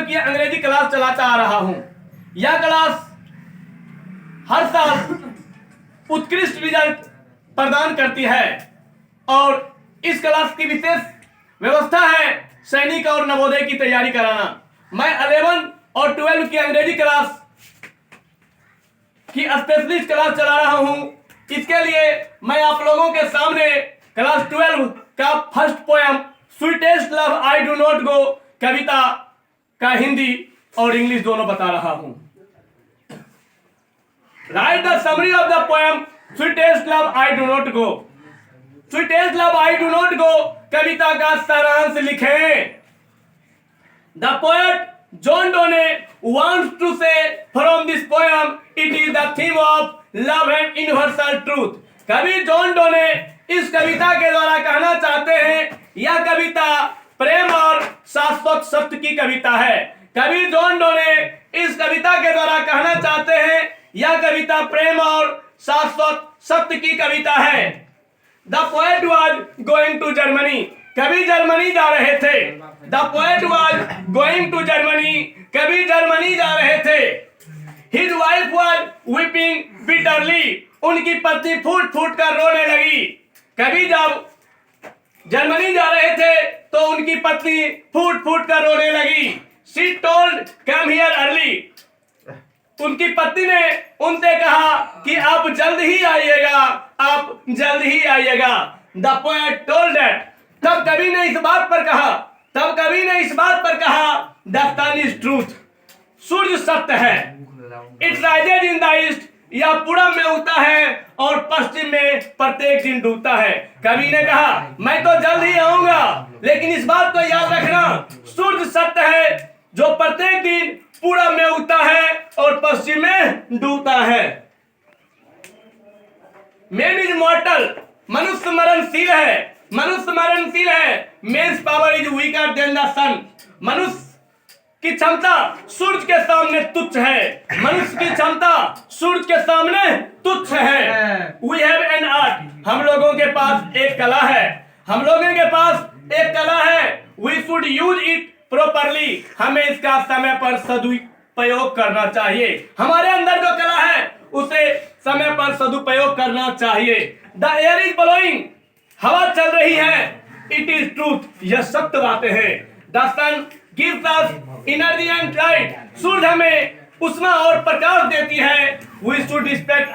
12 की अंग्रेजी क्लास चलाता आ रहा हूं। यह क्लास हर साल उत्कृष्ट रिजल्ट प्रदान करती है और इस क्लास की विशेष व्यवस्था है सैनिक और नवोदय की तैयारी कराना। मैं 11 और 12 की अंग्रेजी क्लास की स्पेशलिस्ट क्लास चला रहा हूं। इसके लिए मैं आप लोगों के सामने क्लास 12 का first poem sweetest love I do not go कविता का हिंदी और इंग्लिश दोनों बता रहा हूं। Write the summary of the poem sweetest love I do not go. Sweetest love I do not go कविता का सारांश लिखें। The poet John Donne wants to say from this poem it is the theme of love and universal truth। कवि John डोने इस कविता के द्वारा कहना चाहते हैं यह कविता प्रेम और शाश्वत सत्य की कविता है। कवि जॉन डोने इस कविता के द्वारा कहना चाहते हैं यह कविता प्रेम और शाश्वत सत्य की कविता है। The poet was going to Germany. कवि जर्मनी जा रहे थे। The poet was going to Germany. कवि जर्मनी जा रहे थे। His wife was weeping bitterly. उनकी पत्नी फूट फूट कर रोने लगी। कवि जब जर्मनी जा रहे थे तो उनकी पत्नी फूट फूट कर रोने लगी। She told come here early. उनकी पत्नी ने उनसे कहा कि आप जल्द ही आइएगा, आप जल्द ही आइएगा। The poet told that. तब कवि ने इस बात पर कहा द सन इज ट्रूथ। सूर्य सत्य है। It rises in the east. यह पूरब में उगता है और पश्चिम में प्रत्येक दिन डूबता है। कवि ने कहा मैं तो जल्द ही आऊंगा, लेकिन इस बात को याद रखना सूर्य सत्य है जो प्रत्येक दिन पूरब में उगता है और पश्चिम में डूबता है। Man is mortal. मनुष्य मरणशील है। मनुष्य मरणशील है। Men's power is weaker than the sun. मनुष्य की क्षमता सूरज के सामने तुच्छ है। मनुष्य की क्षमता सूरज के सामने तुच्छ है। We have an art. हम लोगों के पास एक कला है। हम लोगों के पास एक कला है। We should use it properly. हमें इसका समय पर सदुपयोग करना चाहिए। हमारे अंदर जो कला है उसे समय पर सदुपयोग करना चाहिए। The air is blowing. हवा चल रही है। It is truth. यह सत्य बातें हैं। The sun gives us energy and light. सूर्य हमें उष्मा और प्रकाश देती है। We should respect